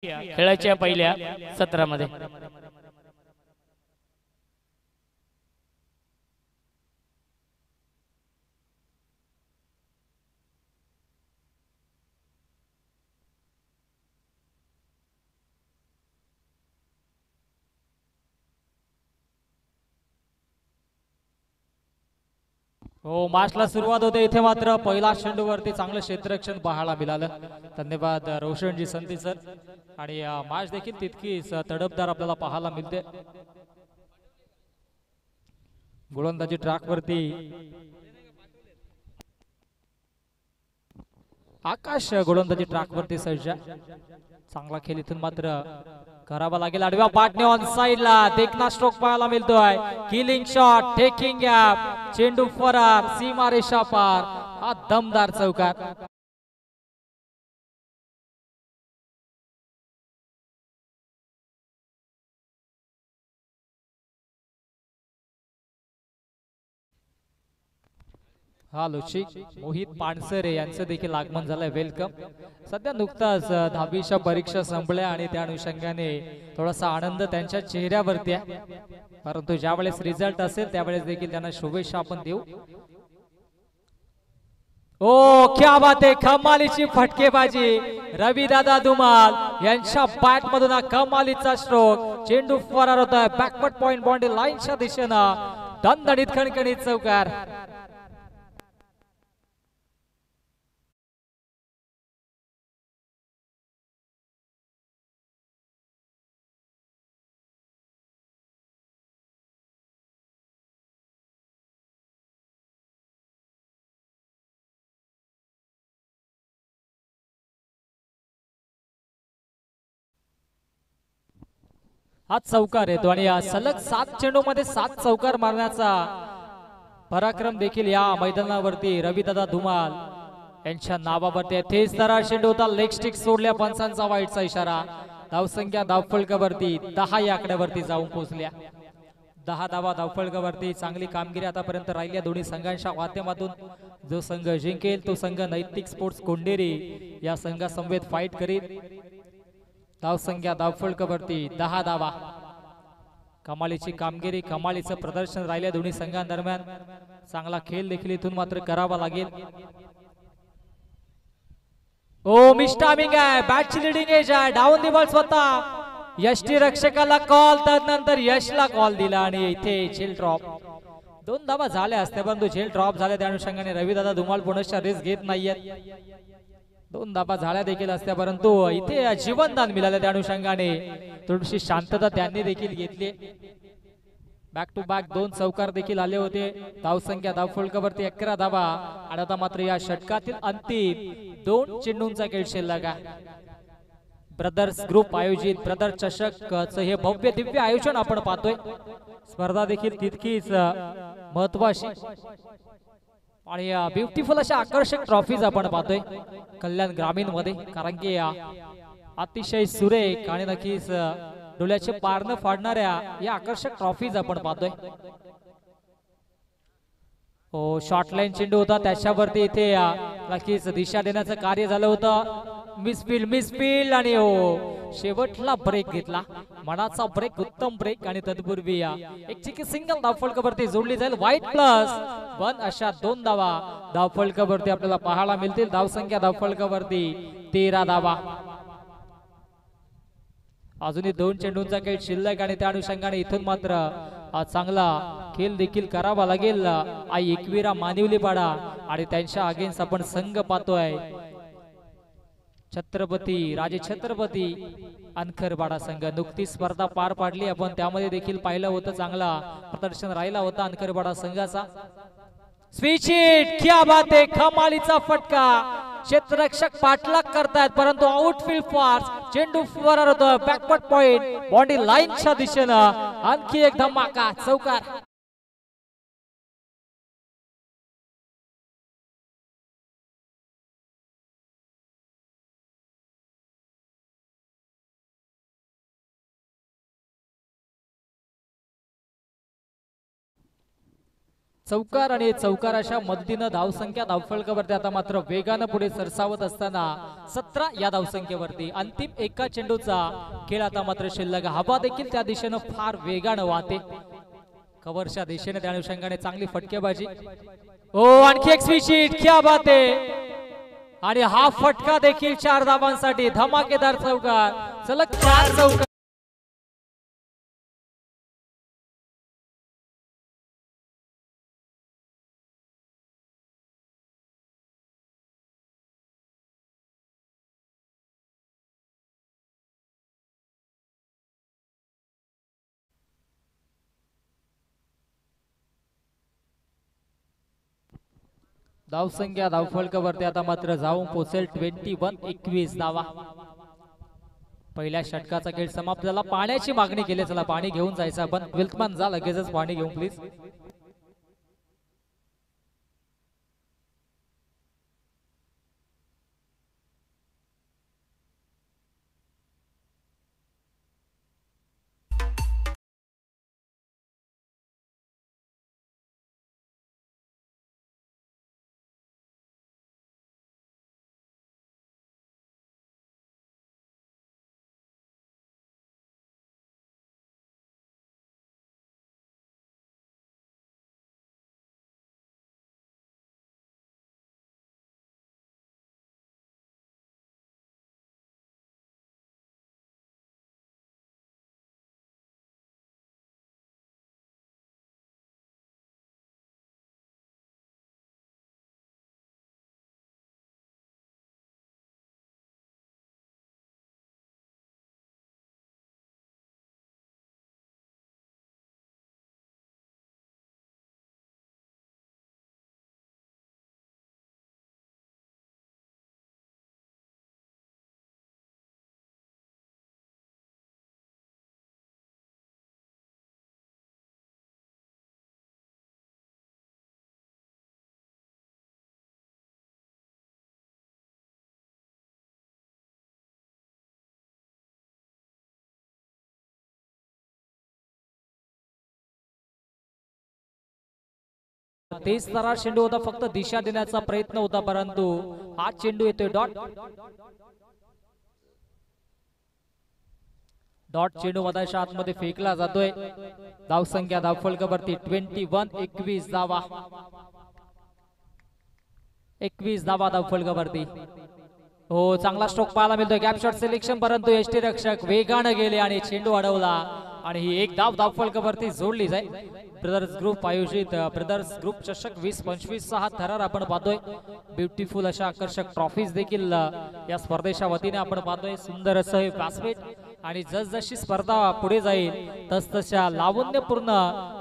खेळाच्या पहिल्या सत्रामध्ये हो मॅचला सुरुवात होते इथे मात्र पहिला चेंडूवरती चांगलं क्षेत्ररक्षण पाहायला मिळालं. धन्यवाद रोशनजी संती सर. आणि मॅच देखील तितकीच तडफदार आपल्याला पाहायला मिळते. गोलंदाजी ट्रॅक वरती आकाश गोलंदाजी ट्रॅक वरती सज्ज. चांगला खेळ इथून मात्र करावा लागेल. आडव्या पाटने ऑन साइडला देखना स्ट्रोक पाहायला मिळतोय. किलिंग शॉट टेकिंग गॅप चेंडू फरार सीमारेषा पार. हा दमदार चौकार. हा लुचिक मोहित पानसरे यांचं देखील आगमन झालंय. वेलकम. सध्या नुकताच 10वीच्या परीक्षा संपल्या आणि त्या अनुषंगाने थोडासा आनंद त्यांच्या चेहऱ्यावरती आहे. परंतु ज्यावेळेस रिझल्ट असेल त्यावेळेस देखील त्यांना शुभेच्छा आपण देऊ. ओ क्या बात आहे. कमालीची फटकेबाजी रविदादा धुमाल यांच्या बॅट मधून कमालीचा स्ट्रोक. चेंडू फरार होतोय बॅकवर्ड पॉइंट बाउंड्री लाईनच्या दिशेनं. दणदणीत खणखणीत चौकार. हा चौकार येतो आणि सलग 7 चेंडू मध्ये 7 चौकार मारण्याचा पराक्रम देखील या मैदानावरती रविदादा धुमाल यांच्या नावावरती आहे. तेच दरार चेंडू होता. लेग स्टिक सोडल्या पंचांचा वाईटचा इशारा. धावसंख्या धावफलकावरती 10 या आकड्यावरती जाऊन पोहोचल्या. 10 धावा धावफलकावरती. चांगली कामगिरी आतापर्यंत राहिल्या दोन्ही संघांच्या माध्यमातून. जो संघ जिंकेल तो संघ नैतिक स्पोर्ट्स कोंडेरी या संघासमवेत फाईट करील. धावसंख्या धावफलकावरती 10 धावा. कमालीची कामगिरी कमालीचं प्रदर्शन राहिल्या दोन्ही संघांदरम्यान. चांगला खेळ देखील इथून मात्र करावा लागेल. ओ मिस्टामिंग आहे. बॅटची लिडिंग एज आहे. डाऊन दी बॉल स्वतः. यष्टी रक्षकाला कॉल त्यानंतर यशला कॉल दिला आणि इथे झेल ड्रॉप. 2 धावा झाल्या असत्या परंतु झेल ड्रॉप झाल्या त्या अनुषंगाने रविदादा धुमाल पुनश्च रिस्क घेत नाहीयेत. 2 धावा झाल्या देखील असत्या परंतु इथे जीवनदान मिळालं त्या अनुषंगाने थोडीशी शांतता त्यांनी देखील घेतली. बॅक टू बॅक 2 चौकार देखील आले होते. धावसंख्या धावफलकावरती 11 धावा. आणि आता मात्र या षटकातील अंतिम 2 चेंडूंचा खेळ शिल्लक आहे. ब्रदर्स ग्रुप आयोजित ब्रदर चषकचं हे भव्य दिव्य आयोजन आपण पाहतोय. स्पर्धा देखील तितकीच महत्वाची आणि ब्युटिफुल अशा आकर्षक ट्रॉफीज आपण पाहतोय कल्याण ग्रामीण मध्ये. कारण की अतिशय सुरेख आणि नक्कीच डोळ्याचे पारणं फाडणाऱ्या या आकर्षक ट्रॉफीज आपण पाहतोय. हो शॉर्ट लाईन चेंडू होता त्याच्यावरती इथे नक्कीच दिशा देण्याचं कार्य झालं होतं. मिसफील्ड आणि हो शेवटला ब्रेक घेतला. मनाचा ब्रेक उत्तम ब्रेक आणि तत्पूर्वी एक चिकी सिंगल धावफलकावरती जोडली जाईल. वाईट प्लस 1 अशा 2 धावा धावफलकावरती आपल्याला पाहायला मिळतील. धावसंख्या धावफलकावरती 13 धावा. अजूनही 2 चेंडूंचा खेळ शिल्लक आणि त्या अनुषंगाने इथून मात्र चांगला खेळ देखील करावा लागेल. आई एकविरा मानिवलीपाडा आणि त्यांच्या अगेन्स्ट आपण संघ पाहतोय छत्रपती राजे छत्रपती अनखरवाडा संघ. नुकतीच स्पर्धा पार पाडली आपण त्यामध्ये देखील पाहिलं होतं चांगला प्रदर्शन राहिला होता अनखरवाडा संघाचा. स्विच हिट क्या बात आहे. कमालीचा फटका. क्षेत्ररक्षक पाठलाग करतायत परंतु आउटफील्ड फास्ट. चेंडू फरार होतो बॅकवर्ड पॉइंट बाउंड्री लाईनच्या दिशेनं. आणखी एक धमाका चौकार. चौकार आणि चौकार अशा मदतीनं धावसंख्या धावफलकावरती आता मात्र वेगानं पुढे सरसावत असताना 17 या धावसंख्येवरती अंतिम एका चेंडूचा खेळ आता मात्र शिल्लक. हवा देखील त्या दिशेनं फार वेगानं वाहते कव्हरच्या दिशेने, त्या अनुषंगाने चांगली फटकेबाजी. ओ आणखी एक स्वीच, क्या बात आहे. आणि हा फटका देखील 4 धावांसाठी धमाकेदार चौकार, सलग 4 चौकार. धावसंख्या धावफलकावरती आता मात्र जाऊन पोहोचेल 21 धावा. पहिल्या षटकाचा खेळ समाप्त झाला. पाण्याची मागणी केली, चला पाणी घेऊन जायचं आपण. विल्कमन जा लगेचच पाणी घेऊन प्लीज. तेज तरार चेंडू होता, फक्त दिशा देण्याचा प्रयत्न होता, परंतु हा चेंडू येतोय डॉट. डॉट चेंडू मधाच्या आतमध्ये फेकला जातोय. धावसंख्या धावफलकावरती 21 धावा. 21 धावा धावफलकावरती. हो, चांगला स्ट्रोक पाहायला मिळतोय. गॅप शॉट सिलेक्शन, परंतु यष्टी रक्षक वेगानं गेले आणि चेंडू अडवला आणि ही एक धाव धावफलकावरती जोडली जाईल. ब्रदर्स ग्रुप आयोजित ब्रदर्स ग्रुप चषक 2025 हा थरार आपण पाहतोय. ब्युटिफुल अशा आकर्षक ट्रॉफीज देखील या स्पर्धेच्या वतीने आपण पाहतोय. सुंदर असं हे व्यासपीठ आणि जसजशी स्पर्धा पुढे जाईल तसतशा लावण्यपूर्ण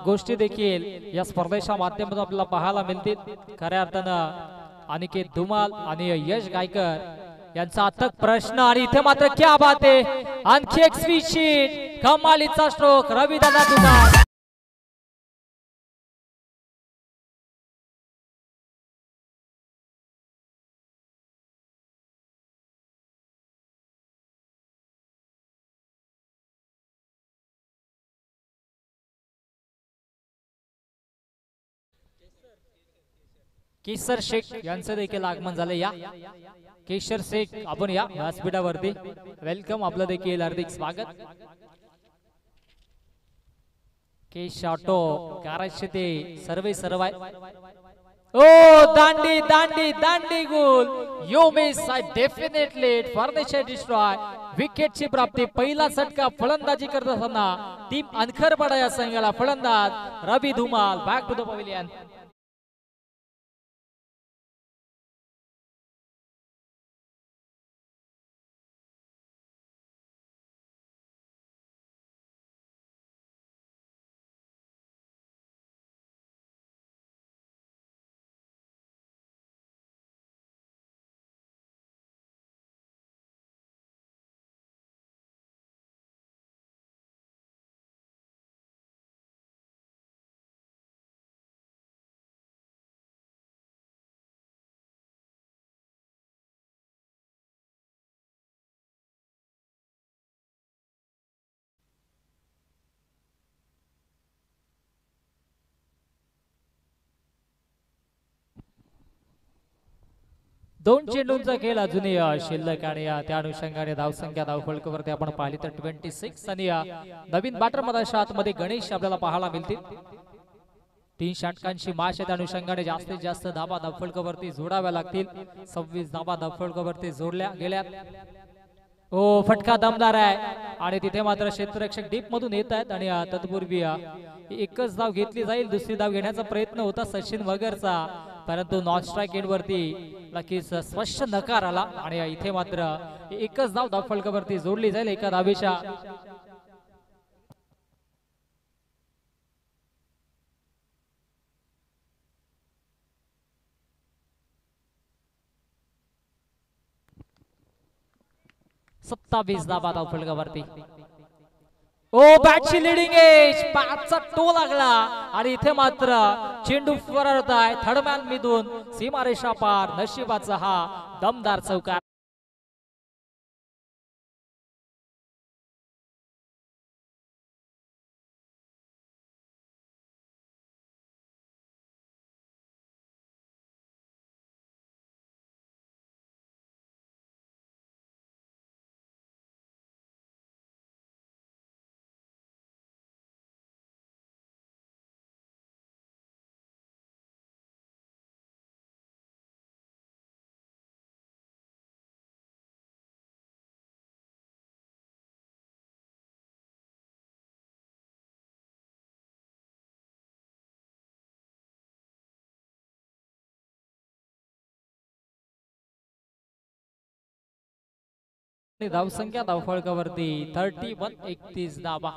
गोष्टी देखील या स्पर्धेच्या माध्यमातून आपल्याला पाहायला मिळतील. खऱ्या अर्थानं अनिकेत धुमाल आणि यश गायकर यांचा अथक प्रश्न, आणि इथे मात्र क्या बात आहे. आणखी एक स्वीच शीट, कमालीचा स्ट्रोक रविदादा धुमाल. केसर शेख यांचं देखील आगमन झालं. या केशर शेख आपण या व्यासपीठावरती वेलकम, आपलं देखील हार्दिक स्वागत. केश ऑटो करायचे ते सर्व आहे. ओ दांडी दांडी दांडी गोल. You miss, I definitely for the destroy. विकेटची प्राप्ती. पहिला षटका फलंदाजी करत असताना टीम अनखरपाडा या संघाला फलंदाज Ravi Dhumal. Back to the pavilion. दोन चेंडूंचा खेळ अजूनही शिल्लक आणि त्या अनुषंगाने धावसंख्या धावफलकावरती आपण पाहिली तर 26 आणि नवीन बॅटर मध्ये गणेश आपल्याला पाहायला मिळतील. 3 षटकांची माश त्या अनुषंगाने जास्तीत जास्त धाबा धावफलकावरती जोडाव्या लागतील. 26 धाबा धावफलकावरती जोडल्या गेल्या. ओ फटका दमदार आहे आणि तिथे मात्र क्षेत्ररक्षक डीप मधून येत आहेत आणि तत्पूर्वी एकच धाव घेतली जाईल. दुसरी धाव घेण्याचा प्रयत्न होता सचिन वगरचा, परंतु नॉन स्ट्राईक एंड वरती नक्कीच स्पष्ट नकार आला आणि इथे मात्र एकच धाव धावफलकावरती जोडली जाईल एका धावेच्या. सत्तावीस धाबा धावफलकावरती. ओ बॅटची लिडिंग एज, बॅटचा टो लागला आणि इथे मात्र चेंडू फरारत आहे थर्डमॅन मधून सीमारेषा पार. नशिबाचा हा दमदार चौकार. धावसंख्या धावफलकावरती 31 धाबा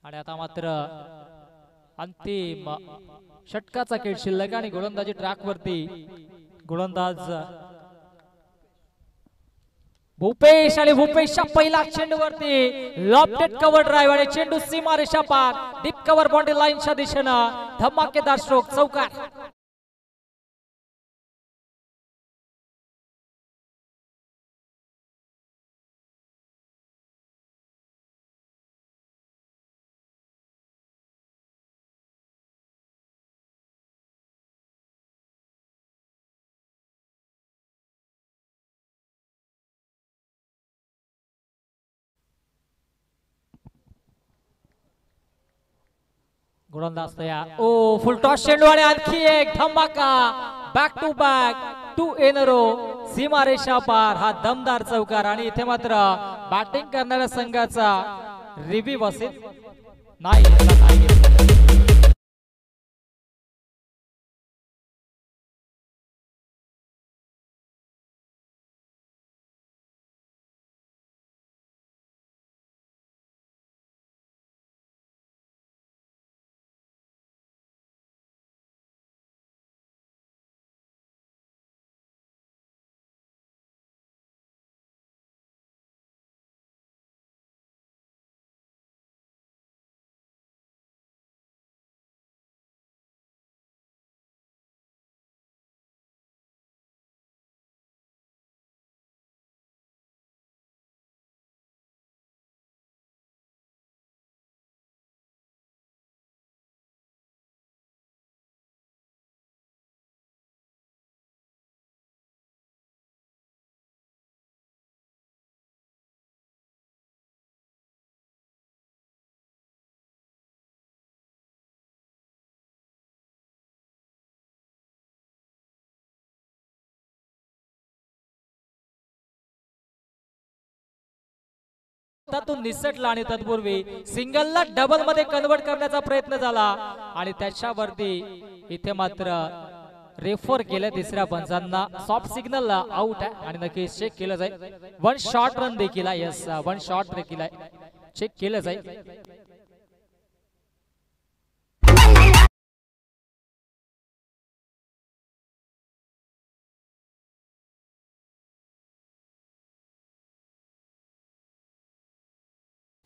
आणि आता मात्र अंतिम षटकाचा खेळ शिल्लक आणि गोलंदाजी ट्रॅक वरती गोलंदाज भूपेश आणि भूपेशच्या पहिला चेंडूवरती लॉफ्टेड कव्हर ड्राइव्ह आणि चेंडू सीमारेषा पार डीप कव्हर बाउंड्री लाईनच्या दिशेनं धमाकेदार स्ट्रोक चौकार. गोलंदाज तयार. ओ फुल टॉस चेंडू आणि आणखी एक धमाका. Back to back 2 in a row सीमारेषा पार हा दमदार चौकार आणि इथे मात्र बॅटिंग करणाऱ्या संघाचा रिव्ह्यू असेल नाही. त्यातून निसटला आणि तत्पूर्वी सिंगलला डबल मध्ये कन्वर्ट करण्याचा प्रयत्न झाला आणि त्याच्यावरती इथे मात्र रेफर केलं तिसऱ्या पंचांना. सॉफ्ट सिग्नल आउट आहे आणि नक्कीच चेक केलं जाईल. 1 शॉर्ट रन देखील आहे. यस 1 शॉर्ट देखील आहे. चेक केलं जाईल.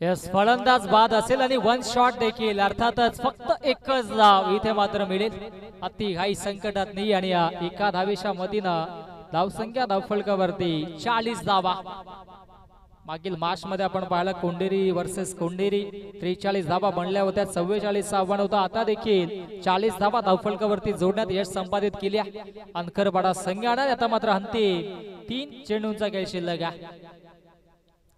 यस फलंदाज बाद असेल आणि 1 शॉट देखील अर्थातच फक्त एकच धाव इथे मात्र मिळेल. अति घाई संकटात नाही आणि एका धावेच्या मतीनं धावसंख्या धावफलकावरती 40 धावा. मागील मॅच मध्ये आपण पाहिलं कोंडेरी वर्सेस कोंडेरी 43 धावा बनल्या होत्या, 44 आव्हान होता. आता देखील 40 धावा धावफलकावरती जोडण्यात यश संपादित केल्या अनकरपाडा संघाने. आता मात्र अंतिम 3 चेंडूंचा खेळ शिल्लक आहे.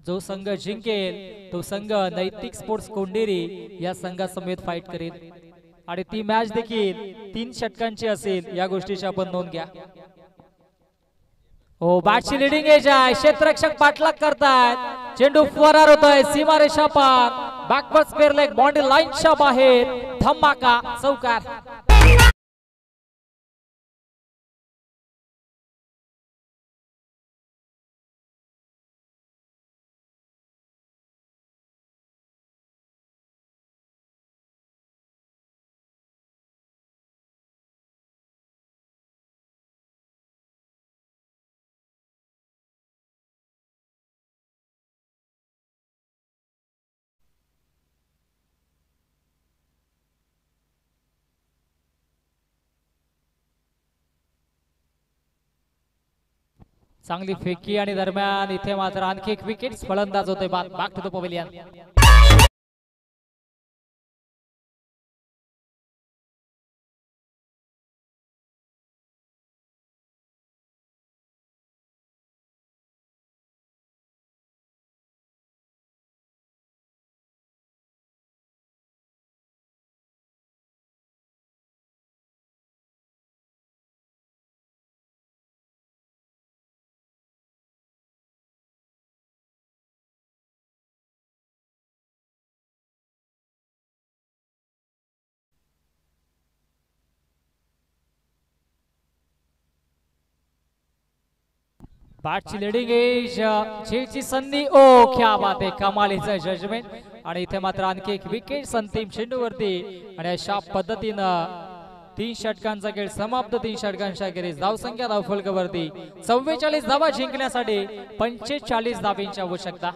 जो संघ जिंकेल तो संघ नैतिक स्पोर्ट्स कोंडेरी या संघासमवेत फाईट करेल आणि ती मॅच देखील 3 षटकांची असेल. या गोष्टीची आपण नोंद घ्या. हो, बॅटची लिडिंग एज आहे. क्षेत्ररक्षक पाठलाग करतायत. चेंडू फरार होतोय सीमारेषा पार. बॅकवर्ड स्क्वेअर लेग बाउंड्री लाईनच्या बाहेर. धमाका चौकार. चांगली फेकी आणि दरम्यान इथे मात्र आणखी एक विकेट. फलंदाज होते बाद. Back to the pavilion. बॅटची लिडिंग एज. झेलची संधी. ओ क्या बात आहे. कमालीचं जजमेंट. आणि इथे मात्र आणखी एक विकेट अंतिम चेंडूवरती. आणि अशा पद्धतीनं 3 षटकांचा खेळ समाप्त. 3 षटकांच्या अखेरीस धावसंख्या धावफलकावरती 44 धावा जिंकण्यासाठी 45 धावांची आवश्यकता.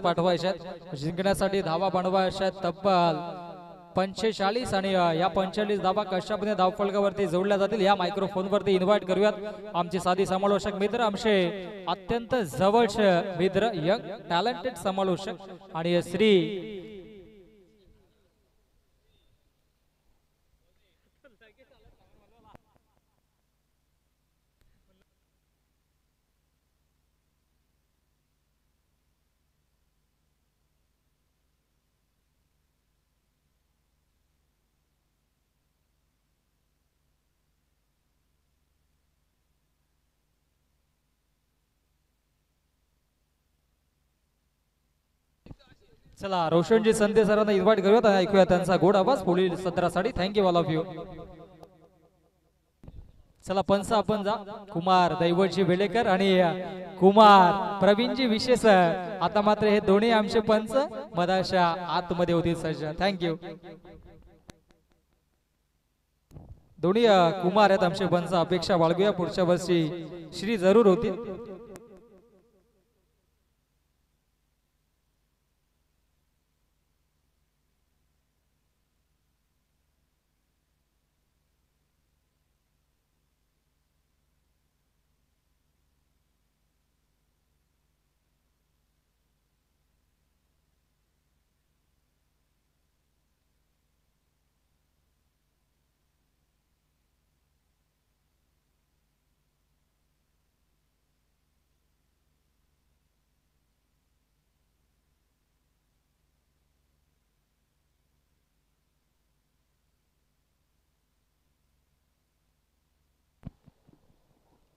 पाठवायच्यात जिंकण्यासाठी धावा बनवायच्या तब्बल 45 आणि या 45 धावा कशापणे धावफलकावरती जोडल्या जातील. या मायक्रोफोन वरती इन्व्हाइट करूयात आमचे साधी समालोचक मित्र, आमचे अत्यंत जवळचे मित्र, यंग टॅलेंटेड समालोचक आणि श्री चला रोशनजी संदेश सरांना इन्व्हाइट करूयात आणि ऐकूया त्यांचा गोड आवाज पुढील सत्रासाठी. Thank you all of you. चला पंच आपण जा. कुमार दैवतजी वेलेकर आणि कुमार प्रवीणजी विशेष. आता मात्र हे दोन्ही आमचे पंच मधाशा आतमध्ये होतील सज्ज. थँक्यू. दोन्ही कुमार आहेत आमचे पंच. अपेक्षा बाळगूया पुढच्या वर्षी श्री जरूर होतील.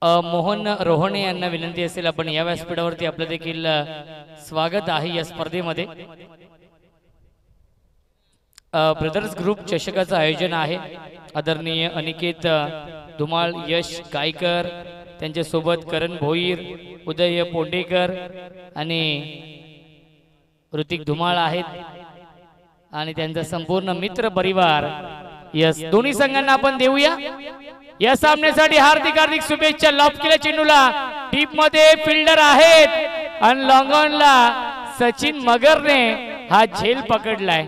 मोहन रोहणे यांना विनंती असेल आपण या व्यासपीठावरती आपलं देखील स्वागत आहे या स्पर्धेमध्ये. ब्रदर्स ग्रुप चषकाचं आयोजन आहे. आदरणीय अनिकेत धुमाळ, यश गायकर, त्यांच्यासोबत करण भोईर, उदय पोंडेकर आणि ऋतिक धुमाळ आहेत आणि त्यांचा संपूर्ण मित्र परिवार. यस, दोन्ही संघांना आपण देऊया या सामन्यासाठी हार्दिक हार्दिक शुभेच्छा. लॉब केल्या चेंडूला डीप मध्ये फिल्डर आहेत आणि लॉंग ऑनला सचिन मगरने हा झेल पकडलाय.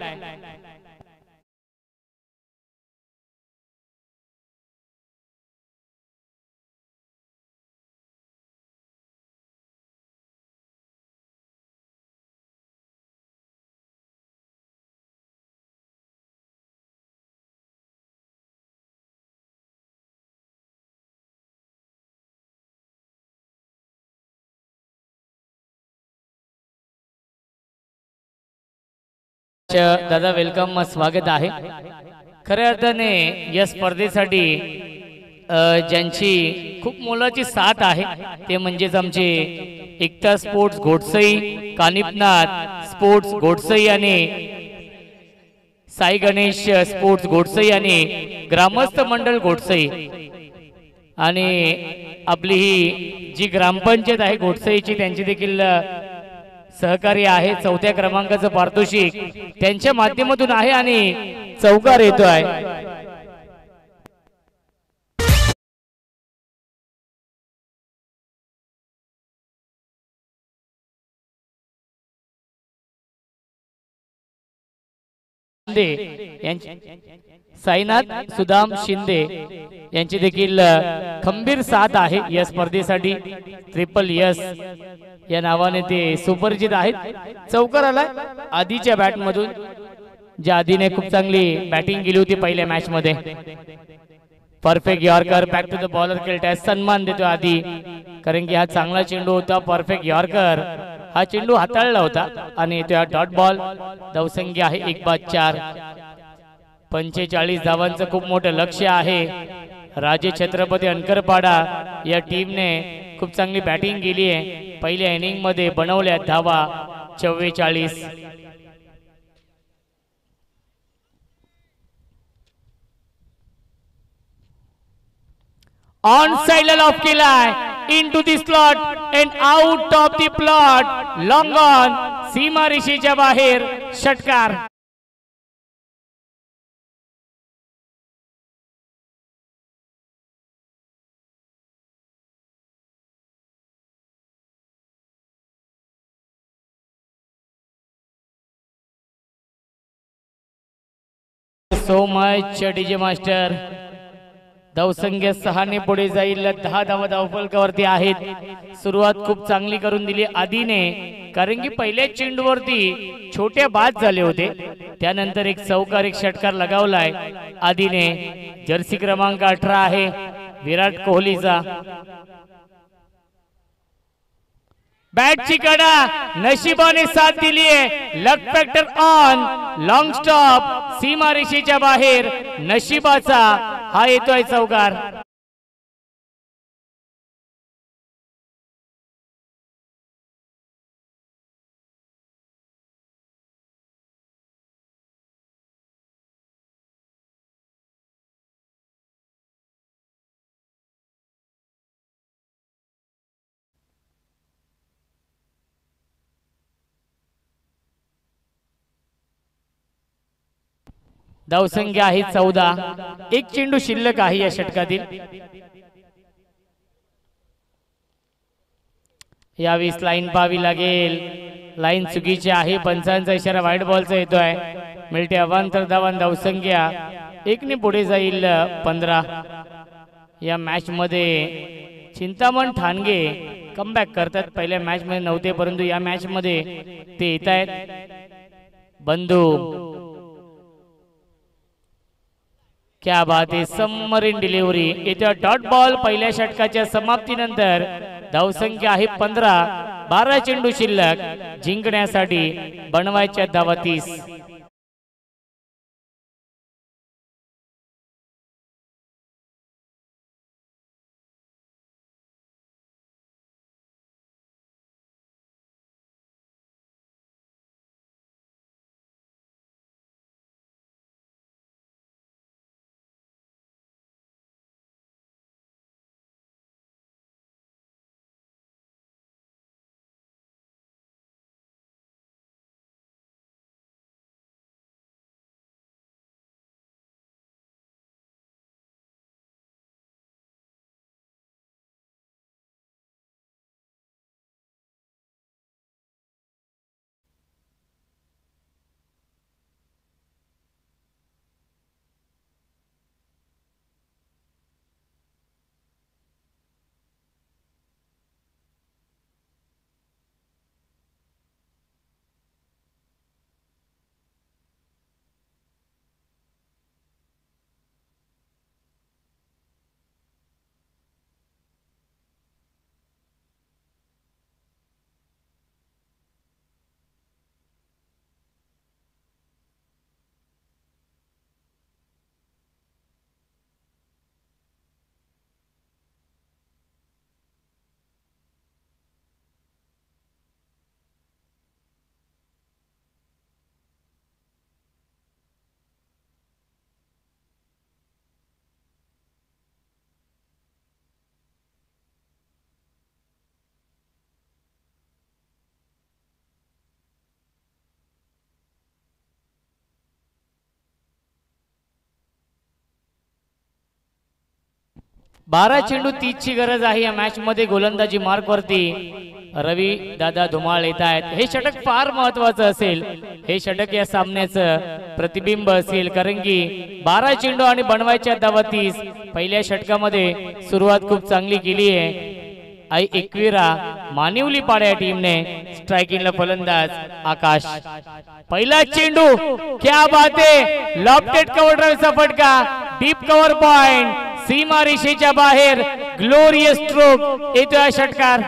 दादा वेलकम, स्वागत आहे. खऱ्या अर्थाने या स्पर्धेसाठी ज्यांची खूप मोलाची साथ आहे ते म्हणजेच आमचे एकता स्पोर्ट्स घोटसई, कानिपनाथ स्पोर्ट्स घोटसई आणि साई गणेश स्पोर्ट्स घोटसई आणि ग्रामस्थ मंडळ घोटसई आणि आपली ही जी ग्रामपंचायत आहे घोटसईची त्यांची देखील सहकार्य आहे. 4थ्या क्रमांकाचं पारितोषिक त्यांच्या माध्यमातून आहे आणि चौकार येतो आहे. साईनाथ सुदाम शिंदे यांची देखील खंबीर साथ आहे या स्पर्धेसाठी. ट्रिपल यस या नावाने ते सुपरिचित आहेत. चौकार आलाय आधीच्या बॅट मधून, ज्या आधीने खूप चांगली बॅटिंग केली होती पहिल्या मॅच मध्ये. Perfect yorker, back to the bowler खेळताय. सन्मान देतो आधी, कारण की हा चांगला चेंडू होता. परफेक्ट यॉर्कर हा चेंडू हाताळला होता आणि तो डॉट बॉल. धावसंख्या आहे 1-4. 45 धावांचं खूप मोठं लक्ष आहे. राजे छत्रपती अंकरपाडा या टीमने खूप चांगली बॅटिंग केली आहे. पहिल्या इनिंग मध्ये बनवल्या धावा 44. ऑन साइड ऑफ केलाय, into the slot and out of the plot. Long on, सीमा रेषेच्या बाहेर, षटकार. So much DJ master. धावसंख्या 6 ने पुढे जाईल. 10 धावा धावफलकावरती आहेत. सुरुवात खूप चांगली करून दिली आधीने, कारण की पहिल्या चेंडूवरती छोट्या बाद झाले होते. त्यानंतर एक चौकार, एक षटकार लगावलाय आधीने. जर्सी क्रमांक 18 आहे विराट कोहलीचा. बॅटची कडा नशिबाने साथ दिली आहे. लक फॅक्टर ऑन, लॉंग स्टॉप, सीमा रेषेच्या बाहेर. नशिबाचा हा येतोय चौकार. धावसंख्या आहे 14. एक चेंडू शिल्लक आहे या षटकातील. यावेळेस लाईन पाहावी लागेल. लाईन चुकीची आहे. पंचांचा इशारा व्हाईट बॉलचा येतोय. मिळते अवांतर धावन. धावसंख्या 1 ने पुढे जाईल 15. या मॅच मध्ये चिंतामण ठाणगे कमबॅक करतात. पहिल्या मॅच मध्ये नव्हते परंतु या मॅच मध्ये ते येत आहेत. बंधू क्या बात आहे. सबमरीन डिलिव्हरी येत्या डॉट बॉल. पहिल्या षटकाच्या समाप्तीनंतर धावसंख्या आहे 15. 12 चेंडू शिल्लक. जिंकण्यासाठी बनवायच्या धावा 30. बारा चेंडू 30 ची गरज आहे या मॅच मध्ये. गोलंदाजी मार्क वरती रवी दादा धुमाळ येत आहेत. हे षटक फार महत्वाचं असेल. हे षटक या सामन्याचं प्रतिबिंब असेल कारण की 12 चेंडू आणि बनवायच्या धावा 30. पहिल्या षटकामध्ये सुरुवात खूप चांगली केली आहे. आई एकविरा मानिवली पाड्या टीमने. स्ट्रायकिंगला फलंदाज आकाश. पहिला चेंडू क्या बात आहे. लॉफ्टेड कव्हर ड्राइव्हचा फटका. Deep cover point. सीमा रेषेच्या बाहेर. ग्लोरियस स्ट्रोक येतोय षटकार.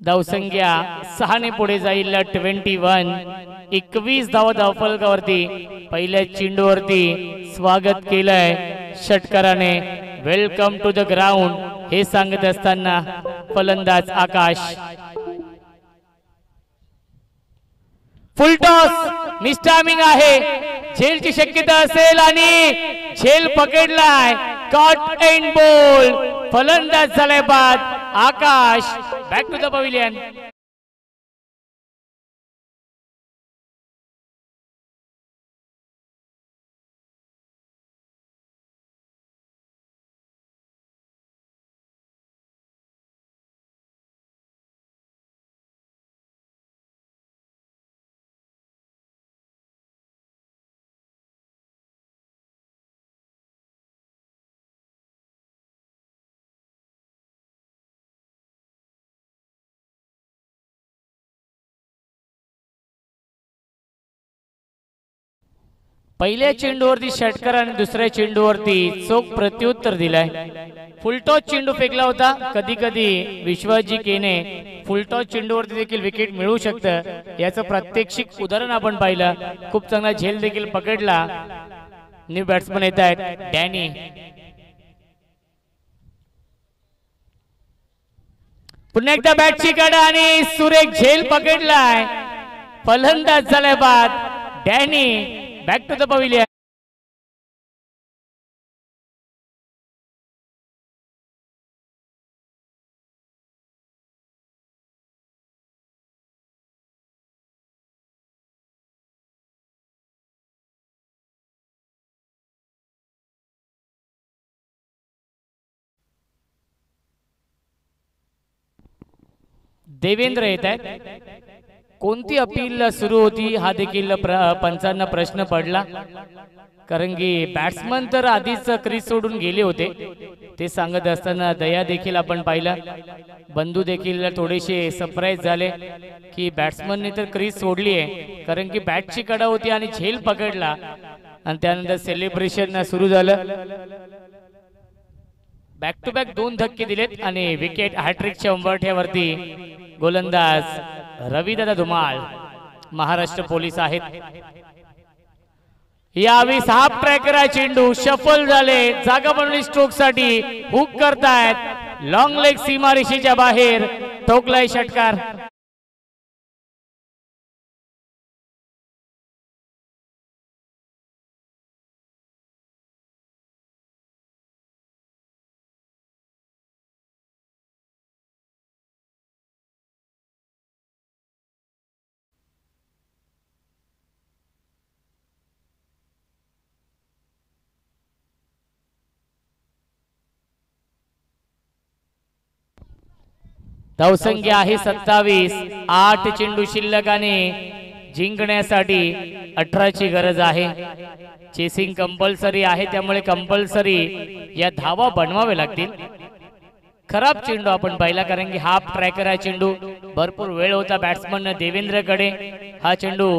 धावसंख्या 6 ने पुढे जाईल 21. 21 धावा धावफलकावरती. पहिल्या चेंडूवरती स्वागत केलंय षटकाराने. वेलकम टू द ग्राउंड हे सांगत असताना फलंदाज आकाश. फुल टॉस. मिसटायमिंग आहे. झेलची शक्यता असेल आणि झेल पकडलाय. Caught and ball. फलंदाज झालाय बाद. आकाश बॅक टू द पवेलियन. पहिल्या चेंडूवरती षटकार आणि दुसऱ्या चेंडूवरती चोख प्रत्युत्तर दिलाय. फुलटॉस चेंडू फेकला होता. कधी कधी विश्वजी केने फुलटॉस चेंडूवरती देखील विकेट मिळू शकतं. याचं प्रात्यक्षिक उदाहरण आपण पाहिलं. खूप चांगला झेल देखील पकडला. न्यू बॅट्समन येत आहेत. डॅनी. पुन्हा एकदा बॅटची कडा आणि सुरेख झेल पकडलाय. फलंदाज झालाय बाद. Danny back to the pavilion. Devendra येत आहेत. कोणती अपील सुरू होती हा देखील पंचांना प्रश्न पडला, कारण की बॅट्समन तर आधीच क्रीज सोडून गेले होते. ते सांगत असताना दया देखील आपण पाहिला, बंधू देखील थोडेसे सरप्राईज झाले की बॅट्समनने तर क्रीज सोडली आहे, कारण की बॅटची कडा होती आणि झेल पकडला आणि त्यानंतर सेलिब्रेशन सुरू झालं. बॅक टू बॅक 2 धक्के दिलेत आणि विकेट हॅट्रिकच्या उंबरठ्यावरती गोलंदाज रविदादा धुमाळ महाराष्ट्र पोलीस आहेत. यावेळी हाफ ट्रॅकर चेंडू शफल झाले, जागा बनवली स्ट्रोक साठी, हुक करतायत, लॉंग लेग सीमारेषेच्या बाहेर, ठोकलाय षटकार. धावसंख्या आहे 27. 8 चेंडू शिल्लक आणि जिंकण्यासाठी 18 ची गरज आहे. चेसिंग कंपल्सरी आहे, त्यामुळे कंपल्सरी या धावा बनवावे लागतील. खराब चेंडू आपण पाहिला, कारण की हाफ ट्रॅकर हा चेंडू भरपूर वेळ होता बॅट्समन देवेंद्रकडे हा चेंडू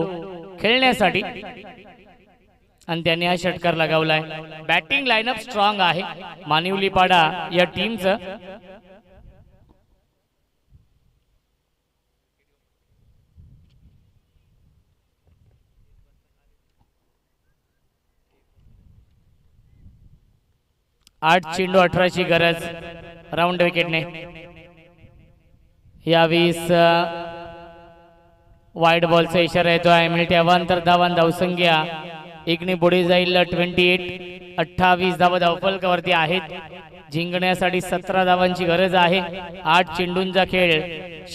खेळण्यासाठी आणि त्याने हा षटकार लगावलाय. बॅटिंग लाईनअप स्ट्रॉंग आहे मानिवलीपाडा या टीमचं. आठ चेंडू 18 ची गरज राऊंड विकेटने. या 20 वाईड बॉलचा इशारा येतोय. मिळते अवांतर धावान, धावसंख्या एकने पुढे जाईल 28. 28 धावा धावफलकावरती आहेत. जिंकण्यासाठी 17 धावांची गरज आहे. 8 चेंडूंचा खेळ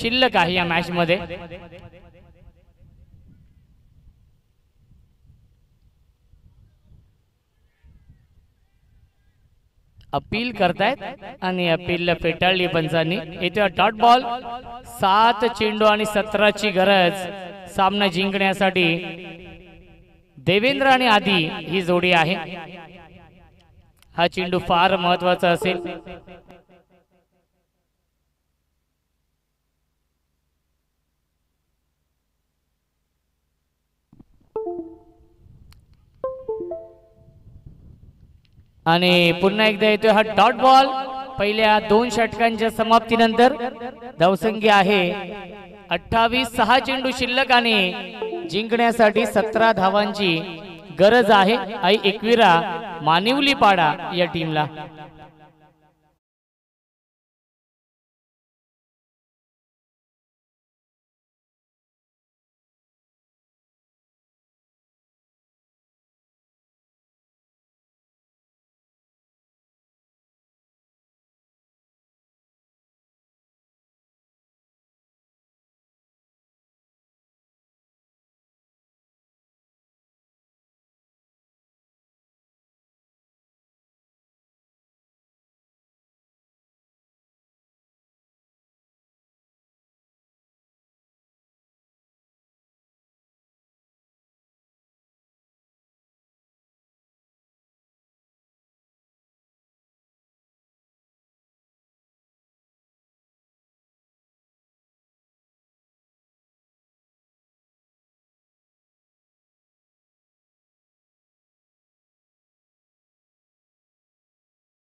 शिल्लक आहे या मॅच मध्ये. अपील करतायत आणि अपील फेटाळली पंचांनी. येथे डॉट बॉल. 7 चेंडू आणि 17 ची गरज सामना जिंकण्यासाठी. देवेंद्र आणि आदी ही जोडी आहे. हा चेंडू फार महत्वाचा असेल. आणि पुन्हा एकदा येतोय हा डॉट बॉल. पहिल्या 2 षटकांच्या समाप्तीनंतर धावसंख्या आहे 28. 6 चेंडू शिल्लक आणि जिंकण्यासाठी 17 धावांची गरज आहे. आई एकविरा मानिवलीपाडा या टीमला.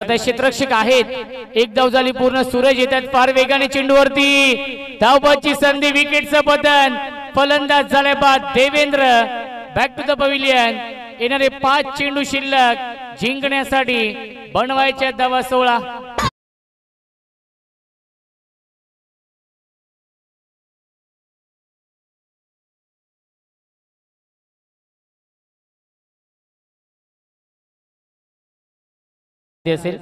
क्षेत्ररक्षक आहेत. 1 धाव झाली पूर्ण. सूरज येतात फार वेगाने चेंडूवरती. धावबाची संधी, विकेटचं पतन. फलंदाज झाले बाद Devendra. Back to the pavilion. येणारे 5 चेंडू शिल्लक. जिंकण्यासाठी बनवायच्या धावा 16. असेल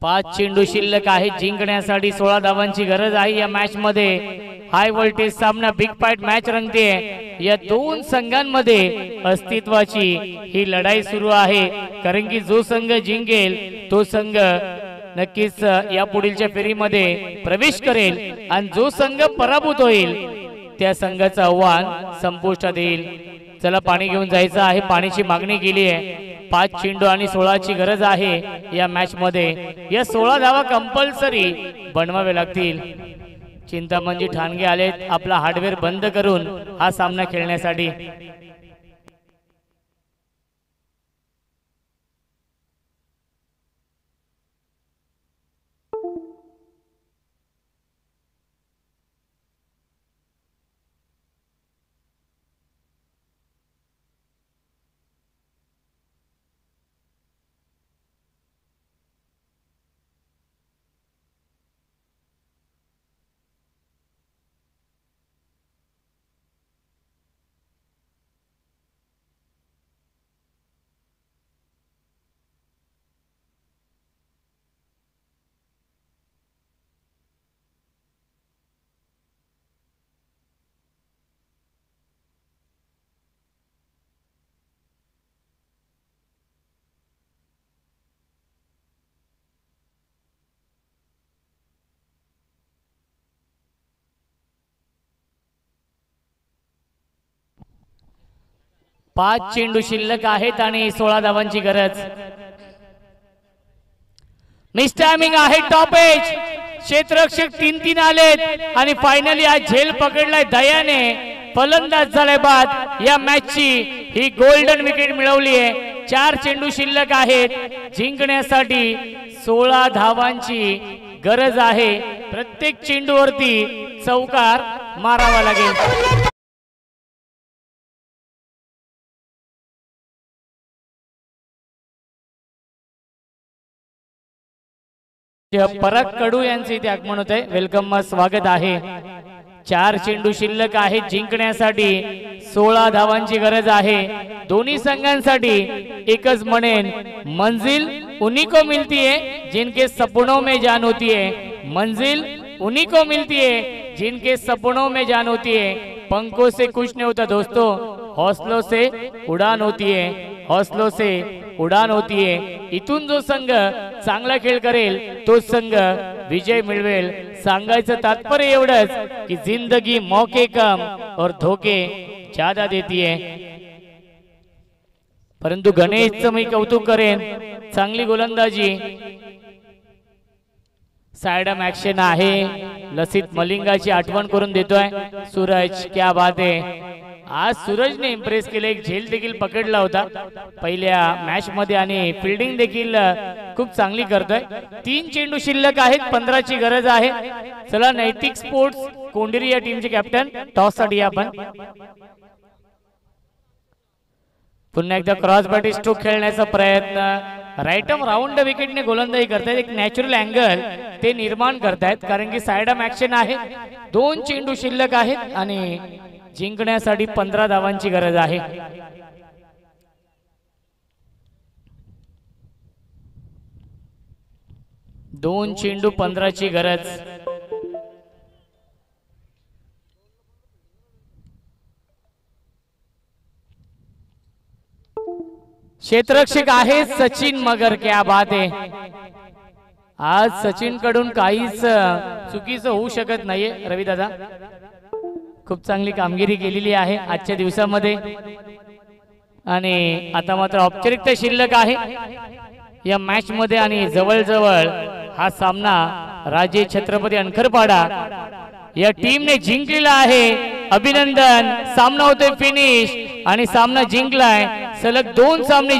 5 चेंडू शिल्लक आहे. जिंकण्यासाठी 16 धावांची गरज आहे या मॅच मध्ये. हाय व्होल्टेज सामना, बिग फाईट मॅच रंगते. या 2 संघांमध्ये अस्तित्वाची ही लढाई सुरू आहे, कारण की जो संघ जिंकेल तो संघ नक्कीच या पुढीलच्या फेरीमध्ये प्रवेश करेल आणि जो संघ पराभूत होईल त्या संघाचं आव्हान संपुष्टात येईल। चला पाणी घेऊन जायचं आहे, पाण्याची मागणी केली आहे। 5 चेंडू आणि 16ची गरज आहे या मॅच मध्ये। या 16 धावा कंपल्सरी बनवावे लागतील। चिंतामणजी ठाणगे आलेत आपला हार्डवेअर बंद करून हा सामना खेळण्यासाठी। पाच चेंडू शिल्लक आहेत आणि 16 धावांची गरज। मिस टायमिंग आहे टॉप एज, क्षेत्ररक्षक 3-3 आलेत आणि फायनली आज झेल पकडलाय दयाने। फलंदाज झालाय बाद या मॅचची ही गोल्डन विकेट मिळवली आहे। 4 चेंडू शिल्लक आहेत, जिंकण्यासाठी 16 धावांची गरज आहे। प्रत्येक चेंडूवरती चौकार मारावा लागेल। पराग कडू यांचे इथे आगमन होत आहे, वेलकम स्वागत आहे। 4 चेंडू शिल्लक आहेत, जिंकण्यासाठी 16 धावांची गरज आहे। दोन्ही संघांसाठी एकच म्हणेन, मंजिल उन्हीं को मिलती है जिनके सपनों में जान होती है। मंजिल उन्हीं को मिलती है जिनके सपनों में जान होती है। पंखों से कुछ नहीं होता दोस्तों, हौसलों से उड़ान होती है, हौसलों से उड़ान होती है। इथून जो संघ चांगला खेळ करेल तो संघ विजय मिळवेल। सांगायचं तात्पर्य एवढंच की जिंदगी मौके कम और धोखे ज्यादा देती है। परंतु गणेशचं मी कौतुक करेन, चांगली गोलंदाजी। साइडम ऍक्शन आहे, लसित मलिंगाची आठवण करून देतोय सूरज, क्या बात आहे। आज सूरजने इम्प्रेस केले, एक झेल देखील पकडला होता पहिल्या मॅच मध्ये आणि फिल्डिंग देखील खूप चांगली करतोय। 3 चेंडू शिल्लक आहेत, 15ची गरज आहे। चला नैतिक स्पोर्ट्स कोंडिरी या टीमचे कॅप्टन, टॉस साठी आपण पुन्हा एकदा क्रॉस बॅट स्ट्रोक खेळण्याचा प्रयत्न। राईटम राऊंड विकेटने गोलंदाजी करतायत, एक नॅचरल अँगल ते निर्माण करतायत कारण की साइडम ऍक्शन आहे। 2 चेंडू शिल्लक आहेत आणि जिंकण्यासाठी 15 धावांची गरज आहे। दोन चेंडू 15ची गरज। क्षेत्ररक्षक आहे सचिन मगर, क्या बात आहे। आज सचिन कडून काहीच चुकीचं होऊ शकत नाहीये रवी दादा, खूप चांगली कामगिरी केलेली आहे आजच्या दिवसामध्ये। आणि आता मात्र औपचारिकता शिल्लक आहे या मॅच मध्ये आणि जवळजवळ हा सामना राजे छत्रपती अणखरपाडा या टीमने जिंकलेला आहे। अभिनंदन, सामना होतोय फिनिश आणि सामना जिंकलाय। सलग 2 सामने